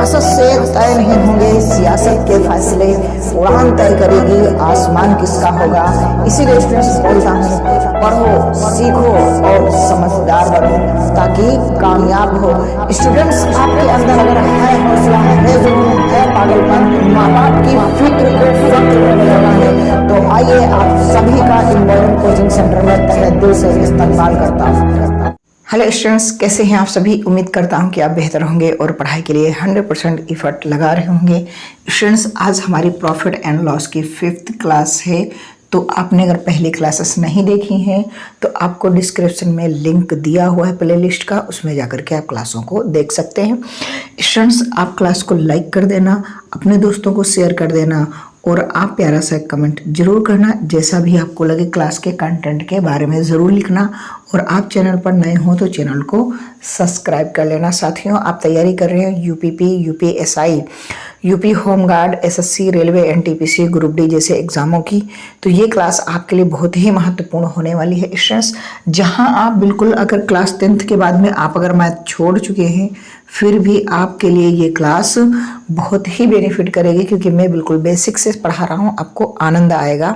सियासत से तय नहीं होंगे सियासत के फैसले, उड़ान तय करेगी आसमान किसका होगा। इसीलिए स्टूडेंट्स बोलता हूँ, पढ़ो, सीखो और समझदार बनो ताकि कामयाब हो। स्टूडेंट्स, आपके अंदर अगर है हौसला, है जुनून, है पागलपन, माँ बाप की फिक्र को फक्र में बदलना है, तो आइए आप सभी का इन मॉडर्न कोचिंग सेंटर में तहे दिल से इस्तकबाल करता हूँ। हेलो स्टूडेंट्स, कैसे हैं आप सभी। उम्मीद करता हूं कि आप बेहतर होंगे और पढ़ाई के लिए 100% एफर्ट लगा रहे होंगे। स्टूडेंट्स, आज हमारी प्रॉफिट एंड लॉस की 5th क्लास है। तो आपने अगर पहली क्लासेस नहीं देखी हैं तो आपको डिस्क्रिप्शन में लिंक दिया हुआ है प्लेलिस्ट का, उसमें जाकर के आप क्लासों को देख सकते हैं। स्टूडेंट्स, आप क्लास को लाइक कर देना, अपने दोस्तों को शेयर कर देना और आप प्यारा सा कमेंट जरूर करना, जैसा भी आपको लगे क्लास के कंटेंट के बारे में ज़रूर लिखना। और आप चैनल पर नए हो तो चैनल को सब्सक्राइब कर लेना। साथियों, आप तैयारी कर रहे हैं UPP, UPSI, UP home guard, SSC, railway, NTPC, group D जैसे एग्जामों की, तो ये क्लास आपके लिए बहुत ही महत्वपूर्ण होने वाली है स्टूडेंट्स। जहां आप बिल्कुल अगर क्लास 10th के बाद में आप अगर मैथ छोड़ चुके हैं, फिर भी आपके लिए ये क्लास बहुत ही बेनिफिट करेगी, क्योंकि मैं बिल्कुल बेसिक से पढ़ा रहा हूँ। आपको आनंद आएगा,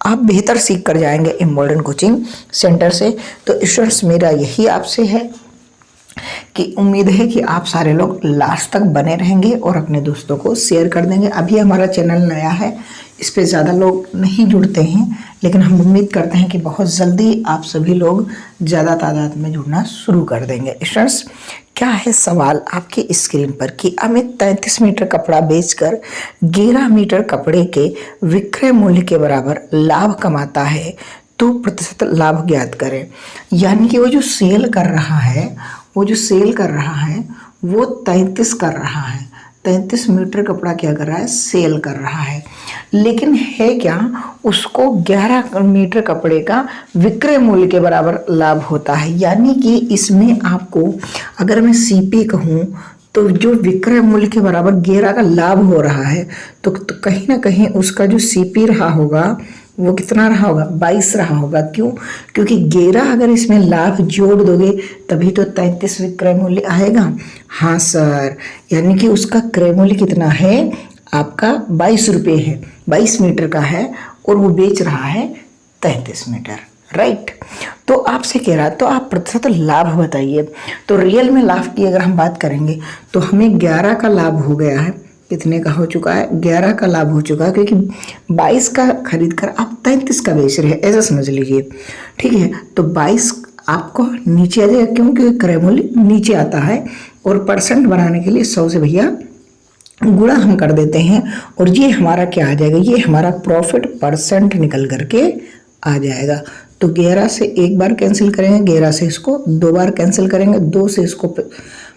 आप बेहतर सीख कर जाएंगे इन मॉडर्न कोचिंग सेंटर से। तो स्टूडेंट्स, मेरा यही आपसे है कि उम्मीद है कि आप सारे लोग लास्ट तक बने रहेंगे और अपने दोस्तों को शेयर कर देंगे। अभी हमारा चैनल नया है, इस पे ज़्यादा लोग नहीं जुड़ते हैं, लेकिन हम उम्मीद करते हैं कि बहुत जल्दी आप सभी लोग ज़्यादा तादाद में जुड़ना शुरू कर देंगे। स्टूडेंट्स, क्या है सवाल आपकी स्क्रीन पर कि अमित 33 मीटर कपड़ा बेचकर 11 मीटर कपड़े के विक्रय मूल्य के बराबर लाभ कमाता है, तो प्रतिशत लाभ ज्ञात करें। यानी कि वो जो सेल कर रहा है वो 33 कर रहा है, 33 मीटर कपड़ा क्या कर रहा है, सेल कर रहा है। लेकिन है क्या, उसको 11 मीटर कपड़े का विक्रय मूल्य के बराबर लाभ होता है। यानी कि इसमें आपको अगर मैं सीपी कहूँ तो जो विक्रय मूल्य के बराबर 11 का लाभ हो रहा है, तो कहीं ना कहीं उसका जो सीपी रहा होगा वो कितना रहा होगा, 22 रहा होगा। क्यों? क्योंकि 11 अगर इसमें लाभ जोड़ दोगे तभी तो 33 विक्रय मूल्य आएगा। हाँ सर, यानी कि उसका क्रय मूल्य कितना है, आपका 22 रुपये है, 22 मीटर का है और वो बेच रहा है 33 मीटर, राइट। तो आपसे कह रहा, तो आप प्रतिशत लाभ बताइए। तो रियल में लाभ की अगर हम बात करेंगे तो हमें 11 का लाभ हो गया है। कितने का हो चुका है, 11 का लाभ हो चुका है, क्योंकि 22 का खरीद कर आप 33 का बेच रहे हैं, ऐसा समझ लीजिए, ठीक है। तो 22 आपको नीचे आ जाएगा, क्योंकि क्रय मूल्य नीचे आता है और परसेंट बनाने के लिए 100 से भैया गुणा हम कर देते हैं, और ये हमारा क्या आ जाएगा, ये हमारा प्रॉफिट परसेंट निकल करके आ जाएगा। तो 11 से एक बार कैंसिल करेंगे, 11 से इसको 2 बार कैंसिल करेंगे, 2 से इसको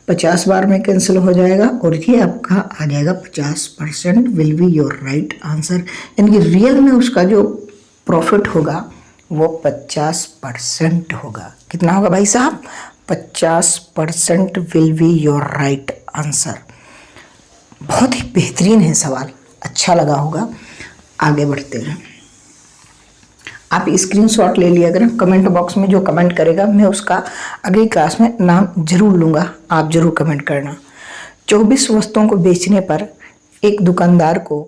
50 बार में कैंसिल हो जाएगा, और ये आपका आ जाएगा 50% will be your right answer. यानी कि रियल में उसका जो प्रॉफिट होगा वो 50% होगा। कितना होगा भाई साहब, 50% will be your right answer. बहुत ही बेहतरीन है सवाल, अच्छा लगा होगा। आगे बढ़ते हैं, आप स्क्रीनशॉट ले लिया करें। कमेंट बॉक्स में जो कमेंट करेगा मैं उसका अगली क्लास में नाम जरूर लूँगा, आप जरूर कमेंट करना। 24 वस्तुओं को बेचने पर एक दुकानदार को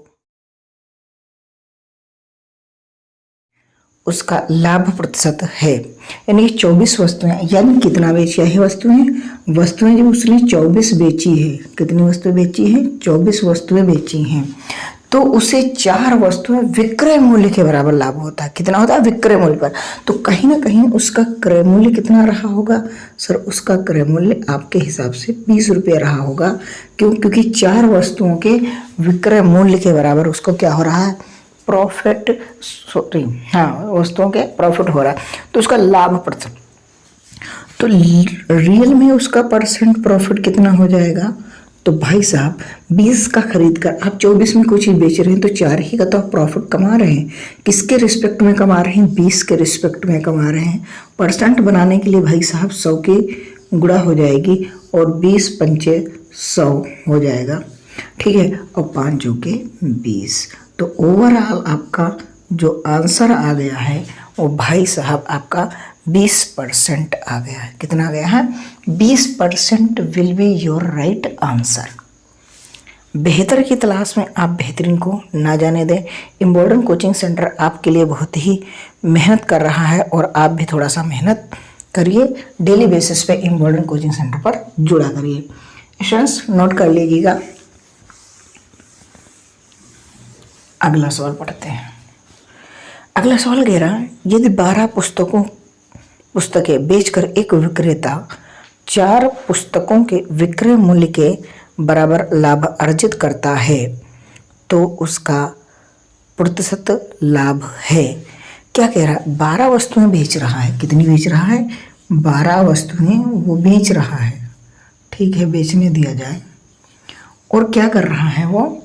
उसका लाभ प्रतिशत है, यानी 24 वस्तुएं, यानी कितना बेची है वस्तुएं जब उसने 24 बेची है, कितनी वस्तुएं बेची है, 24 वस्तुएं बेची हैं, तो उसे 4 वस्तुएं विक्रय मूल्य के बराबर लाभ होता है। कितना होता है विक्रय मूल्य पर, तो कहीं ना कहीं उसका क्रय मूल्य कितना रहा होगा सर, उसका क्रय मूल्य आपके हिसाब से 20 रुपये रहा होगा। क्यों? क्योंकि 4 वस्तुओं के विक्रय मूल्य के बराबर उसको क्या हो रहा है, प्रॉफिट, सॉरी हाँ, वस्तुओं के प्रॉफिट हो रहा है, तो उसका लाभ प्रतिशत। तो रियल में उसका परसेंट प्रॉफिट कितना हो जाएगा, तो भाई साहब 20 का खरीद कर आप 24 में कोई चीज़ बेच रहे हैं, तो 4 ही का तो आप प्रॉफिट कमा रहे हैं। किसके रिस्पेक्ट में कमा रहे हैं, 20 के रिस्पेक्ट में कमा रहे हैं। परसेंट बनाने के लिए भाई साहब 100 की गुणा हो जाएगी और 20 पंचे 100 हो जाएगा, ठीक है, और 5 चौके 20। तो ओवरऑल आपका जो आंसर आ गया है वो भाई साहब आपका 20% आ गया है। कितना आ गया है, 20% will be your right answer. बेहतर की तलाश में आप बेहतरीन को ना जाने दें। इम्बॉर्डन कोचिंग सेंटर आपके लिए बहुत ही मेहनत कर रहा है और आप भी थोड़ा सा मेहनत करिए। डेली बेसिस पे इम्बॉर्डन कोचिंग सेंटर पर जुड़ा करिए। स्टूडेंट्स नोट कर लीजिएगा। अगला सवाल पढ़ते हैं। अगला सवाल कह रहा है, यदि 12 पुस्तकें बेचकर एक विक्रेता 4 पुस्तकों के विक्रय मूल्य के बराबर लाभ अर्जित करता है तो उसका प्रतिशत लाभ है। क्या कह रहा है? 12 वस्तुएं बेच रहा है। कितनी बेच रहा है? 12 वस्तुएं वो बेच रहा है। ठीक है, बेचने दिया जाए। और क्या कर रहा है वो?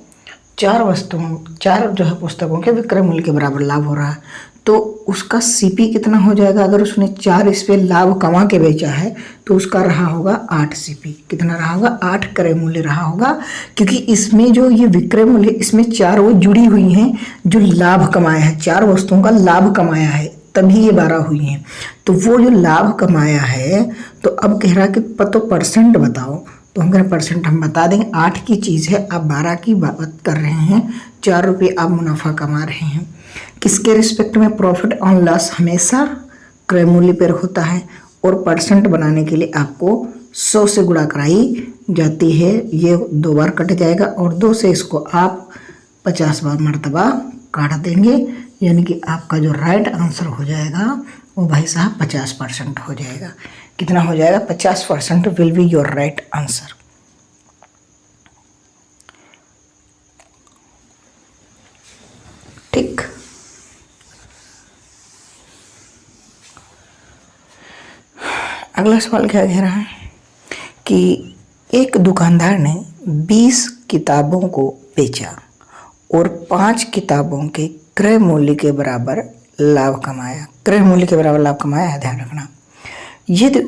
4 जो है पुस्तकों के विक्रय मूल्य के बराबर लाभ हो रहा है। तो उसका सीपी कितना हो जाएगा? अगर उसने 4 इस पे लाभ कमा के बेचा है तो उसका रहा होगा 8 सीपी। कितना रहा होगा? 8 क्रय मूल्य रहा होगा, क्योंकि इसमें जो ये विक्रय मूल्य, इसमें 4 वो जुड़ी हुई हैं जो लाभ कमाया है। 4 वस्तुओं का लाभ कमाया है, तभी ये 12 हुई हैं। तो वो जो लाभ कमाया है, तो अब कह रहा है कि तो परसेंट बताओ। तो हम कह रहे परसेंट हम बता देंगे। 8 की चीज़ है, आप 12 की बात कर रहे हैं। 4 रुपये आप मुनाफा कमा रहे हैं। किसके रिस्पेक्ट में? प्रॉफिट ऑन लॉस हमेशा क्रय मूल्य पर होता है और परसेंट बनाने के लिए आपको 100 से गुणा कराई जाती है। ये 2 बार कट जाएगा और 2 से इसको आप 50 बार मर्तबा काट देंगे, यानी कि आपका जो राइट आंसर हो जाएगा वो भाई साहब 50% हो जाएगा। कितना हो जाएगा? 50% will be your right answer. ठीक। अगला सवाल क्या कह रहा है कि एक दुकानदार ने 20 किताबों को बेचा और 5 किताबों के क्रय मूल्य के बराबर लाभ कमाया। क्रय मूल्य के बराबर लाभ कमाया है, ध्यान रखना। यदि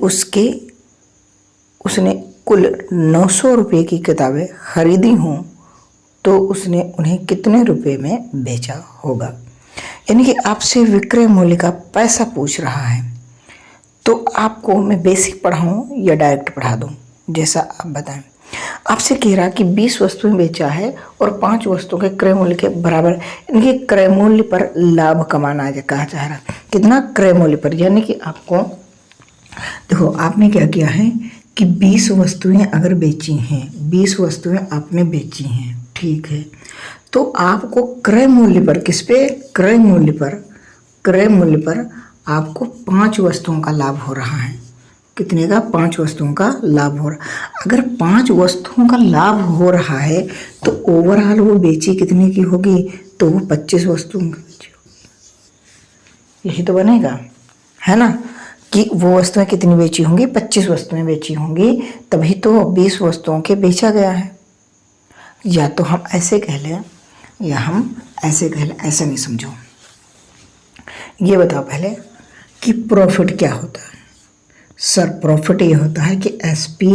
उसने कुल 900 रुपये की किताबें खरीदी हों तो उसने उन्हें कितने रुपए में बेचा होगा? यानी कि आपसे विक्रय मूल्य का पैसा पूछ रहा है। तो आपको मैं बेसिक पढ़ाऊँ या डायरेक्ट पढ़ा दूँ, जैसा आप बताएं। आपसे कह रहा कि 20 वस्तुएं बेचा है और 5 वस्तुओं के क्रय मूल्य के बराबर, इनके क्रय मूल्य पर लाभ कमाना कहा जा रहा है। कितना? क्रय मूल्य पर। यानी कि आपको देखो, आपने क्या किया है कि 20 वस्तुएं अगर बेची हैं, 20 वस्तुएं आपने बेची हैं, ठीक है, तो आपको क्रय मूल्य पर, किस पे? क्रय मूल्य पर। क्रय मूल्य पर आपको 5 वस्तुओं का लाभ हो रहा है। कितने का? 5 वस्तुओं का लाभ हो रहा है। अगर 5 वस्तुओं का लाभ हो रहा है तो ओवरऑल वो बेची कितने की होगी? तो वो 25 वस्तुओं की बेची होगी। यही तो बनेगा, है ना, कि वो वस्तुएं कितनी बेची होंगी? 25 वस्तुएं बेची होंगी, तभी तो 20 वस्तुओं के बेचा गया है। या तो हम ऐसे कह लें या हम ऐसे कह लें, ऐसा नहीं समझो। ये बताओ पहले कि प्रॉफिट क्या होता है? सर प्रॉफिट ये होता है कि SP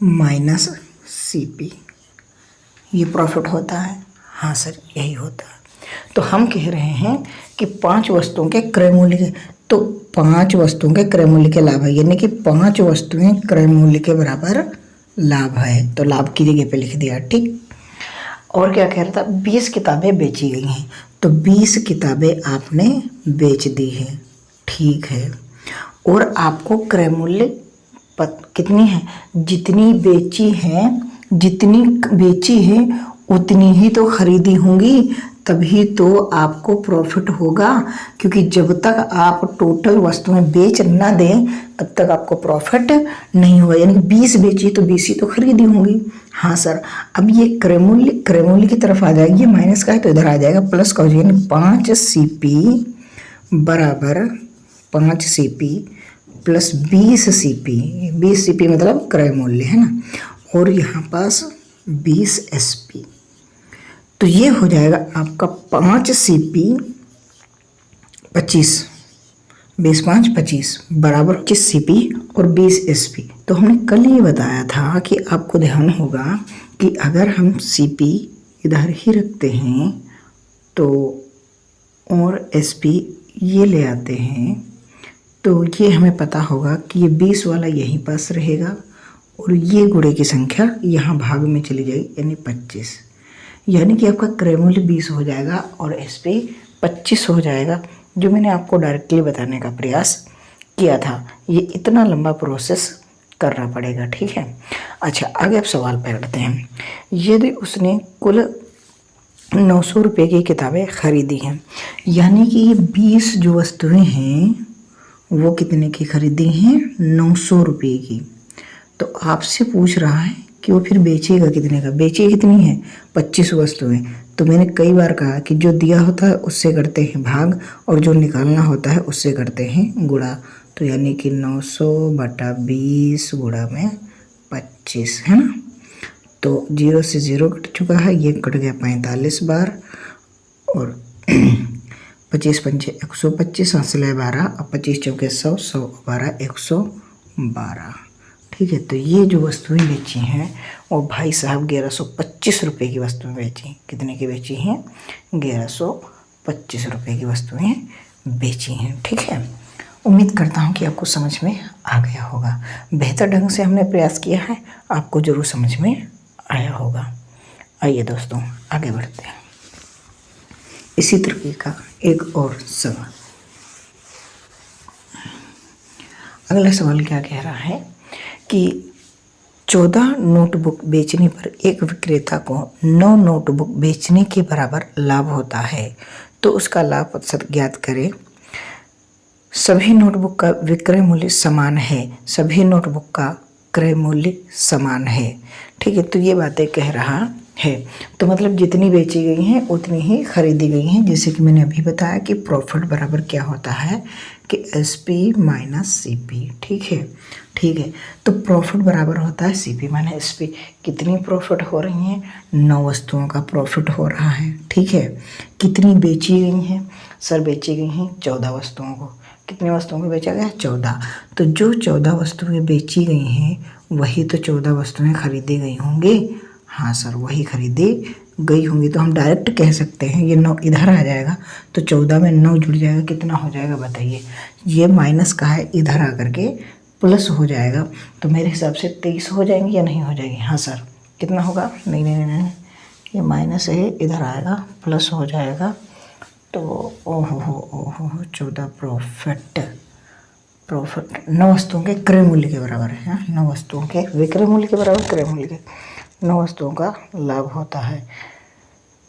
माइनस CP, ये प्रॉफिट होता है। हाँ सर, यही होता है। तो हम कह रहे हैं कि 5 वस्तुओं के क्रय मूल्य के, तो 5 वस्तुओं के क्रय मूल्य के लाभ है, यानी कि 5 वस्तुएं क्रय मूल्य के बराबर लाभ है। तो लाभ की जगह पे लिख दिया, ठीक। और क्या कह रहा था? 20 किताबें बेची गई हैं, तो 20 किताबें आपने बेच दी हैं, ठीक है। और आपको क्रय मूल्य कितनी है? जितनी बेची है उतनी ही तो खरीदी होंगी, तभी तो आपको प्रॉफिट होगा। क्योंकि जब तक आप टोटल वस्तुएं बेच ना दें तब तक आपको प्रॉफिट नहीं होगा। यानी 20 बेची तो 20 ही तो खरीदी होंगी। हाँ सर, अब ये क्रय मूल्य की तरफ आ जाएगी। ये माइनस का है तो इधर आ जाएगा, प्लस का हो जाएगा। 5 CP बराबर 5 CP प्लस 20 CP। 20 CP मतलब क्रय मूल्य, है ना, और यहाँ पास 20 SP। तो ये हो जाएगा आपका 5 CP 25, 20 5 25 बराबर 25 CP और 20 SP। तो हमने कल ये बताया था कि आपको ध्यान होगा कि अगर हम CP इधर ही रखते हैं तो और SP ये ले आते हैं, तो ये हमें पता होगा कि ये 20 वाला यहीं पास रहेगा और ये गुणे की संख्या यहाँ भाग में चली जाएगी यानी 25, यानी कि आपका क्रय मूल्य 20 हो जाएगा और SP 25 हो जाएगा, जो मैंने आपको डायरेक्टली बताने का प्रयास किया था। ये इतना लंबा प्रोसेस करना पड़ेगा, ठीक है। अच्छा, आगे आप सवाल पढ़ते हैं। यदि उसने कुल 900 रुपये की किताबें खरीदी हैं, यानी कि ये 20 जो वस्तुएं हैं वो कितने की खरीदी हैं? 900 रुपये की। तो आपसे पूछ रहा है कि वो फिर बेचेगा कितने का? बेचे कितनी है? 25 वस्तुएं। तो मैंने कई बार कहा कि जो दिया होता है उससे करते हैं भाग और जो निकालना होता है उससे करते हैं गुणा। तो यानी कि 900 बटा 20 गुणा में 25, है ना। तो 0 से 0 कट चुका है, ये कट गया 45 बार और 25 पंचे 125, हासिल है 12, अब 25 चौके 100, 100 12 112, ठीक है। तो ये जो वस्तुएं बेची हैं वो भाई साहब 1125 रुपये की वस्तुएं बेची। कितने की बेची हैं? 1125 रुपये की वस्तुएं बेची हैं, ठीक है। उम्मीद करता हूँ कि आपको समझ में आ गया होगा। बेहतर ढंग से हमने प्रयास किया है, आपको ज़रूर समझ में आया होगा। आइए दोस्तों आगे बढ़ते हैं। इसी तरीके का एक और सवाल। अगला सवाल क्या कह रहा है कि 14 नोटबुक बेचने पर एक विक्रेता को 9 नोटबुक बेचने के बराबर लाभ होता है, तो उसका लाभ प्रतिशत ज्ञात करें। सभी नोटबुक का विक्रय मूल्य समान है, सभी नोटबुक का क्रय मूल्य समान है, ठीक है। तो ये बातें कह रहा है, तो मतलब जितनी बेची गई हैं उतनी ही खरीदी गई हैं। जैसे कि मैंने अभी बताया कि प्रॉफिट बराबर क्या होता है कि SP माइनस CP, ठीक है, ठीक है। तो प्रॉफिट बराबर होता है CP माइनस SP। कितनी प्रॉफिट हो रही हैं? 9 वस्तुओं का प्रॉफिट हो रहा है, ठीक है। कितनी बेची गई हैं? सर बेची गई हैं 14 वस्तुओं को। कितनी वस्तुओं को बेचा गया? 14। तो जो 14 वस्तुएं बेची गई हैं वही तो 14 वस्तुएं खरीदी गई होंगी। हाँ सर, वही खरीदी गई होंगी। तो हम डायरेक्ट कह सकते हैं, ये 9 इधर आ जाएगा तो 14 में 9 जुड़ जाएगा, कितना हो जाएगा बताइए। ये माइनस का है, इधर आकर के प्लस हो जाएगा, तो मेरे हिसाब से 23 हो जाएंगी या नहीं हो जाएगी? हाँ सर, कितना होगा? नहीं नहीं नहीं नहीं, ये माइनस है, इधर आएगा प्लस हो जाएगा। तो ओहो 14 प्रॉफिट 9 वस्तुओं के क्रय मूल्य के बराबर है। 9 वस्तुओं के विक्रय मूल्य के बराबर क्रय मूल्य के 9 वस्तुओं का लाभ होता है,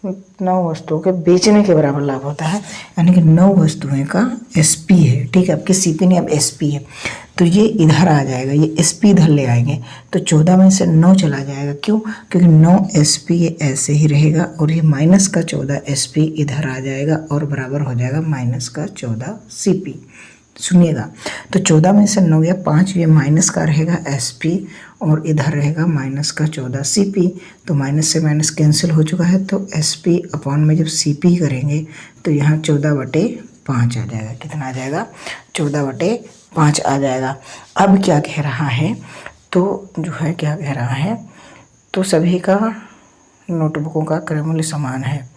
9 वस्तुओं के बेचने के बराबर लाभ होता है, यानी कि 9 वस्तुएं का SP है, ठीक है। आपके CP नहीं, अब SP है, तो ये इधर आ जाएगा, ये SP इधर ले आएंगे तो 14 में से 9 चला जाएगा। क्यों? क्योंकि 9 SP ये ऐसे ही रहेगा और ये माइनस का 14 SP इधर आ जाएगा और बराबर हो जाएगा माइनस का 14 CP। सुनिएगा, तो 14 में से 9 या 5 ये माइनस का रहेगा SP और इधर रहेगा माइनस का 14 CP। तो माइनस से माइनस कैंसिल हो चुका है, तो SP अपॉन में जब CP करेंगे तो यहाँ 14/5 आ जाएगा। कितना आ जाएगा? 14/5 आ जाएगा। अब क्या कह रहा है, तो जो है क्या कह रहा है, तो सभी का नोटबुकों का क्रय मूल्य समान है,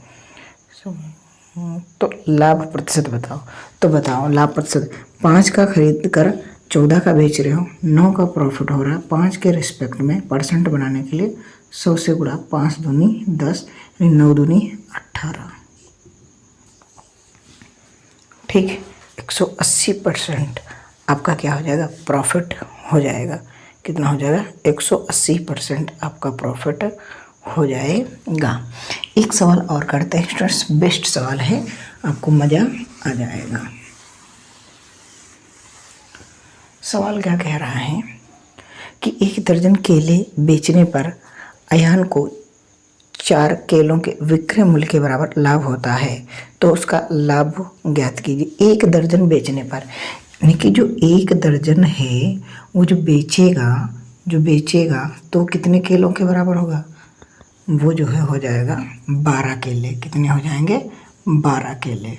तो लाभ प्रतिशत बताओ। तो बताओ लाभ प्रतिशत, 5 का खरीद कर 14 का बेच रहे हो, 9 का प्रॉफिट हो रहा है, 5 के रिस्पेक्ट में परसेंट बनाने के लिए 100 से गुणा, 5 दूनी 10, 9 दूनी 18, ठीक। 180% आपका क्या हो जाएगा? प्रॉफिट हो जाएगा। कितना हो जाएगा? 180% आपका प्रॉफिट हो जाएगा। एक सवाल और करते हैं स्टूडेंट्स, बेस्ट सवाल है, आपको मज़ा आ जाएगा। सवाल क्या कह रहा है कि 1 दर्जन केले बेचने पर अयान को 4 केलों के विक्रय मूल्य के बराबर लाभ होता है, तो उसका लाभ ज्ञात कीजिए। 1 दर्जन बेचने पर, यानी कि जो 1 दर्जन है वो जो बेचेगा तो कितने केलों के बराबर होगा? वो जो है हो जाएगा 12 केले। कितने हो जाएंगे? 12 केले।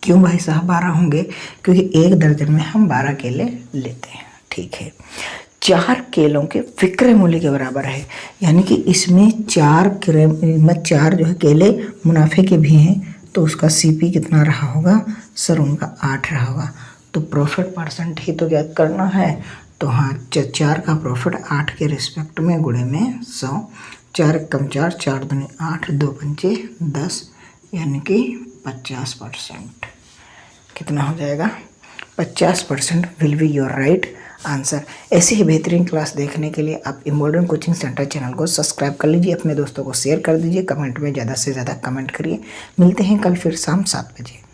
क्यों भाई साहब 12 होंगे? क्योंकि 1 दर्जन में हम 12 केले लेते हैं, ठीक है। 4 केलों के विक्रय मूल्य के बराबर है, यानी कि इसमें 4 जो है केले मुनाफे के भी हैं, तो उसका CP कितना रहा होगा? सर उनका 8 रहा होगा। तो प्रॉफिट परसेंट ही तो ज्ञात करना है, तो हाँ, 4 का प्रॉफिट 8 के रिस्पेक्ट में गुणे में 100, 4 कम 4, 4 दूनी 8, 2 पंचे 10, यानी कि 50%। कितना हो जाएगा? 50% will be your right answer. ऐसी ही बेहतरीन क्लास देखने के लिए आप इमोडर्न कोचिंग सेंटर चैनल को सब्सक्राइब कर लीजिए, अपने दोस्तों को शेयर कर दीजिए, कमेंट में ज़्यादा से ज़्यादा कमेंट करिए। मिलते हैं कल फिर शाम 7 बजे।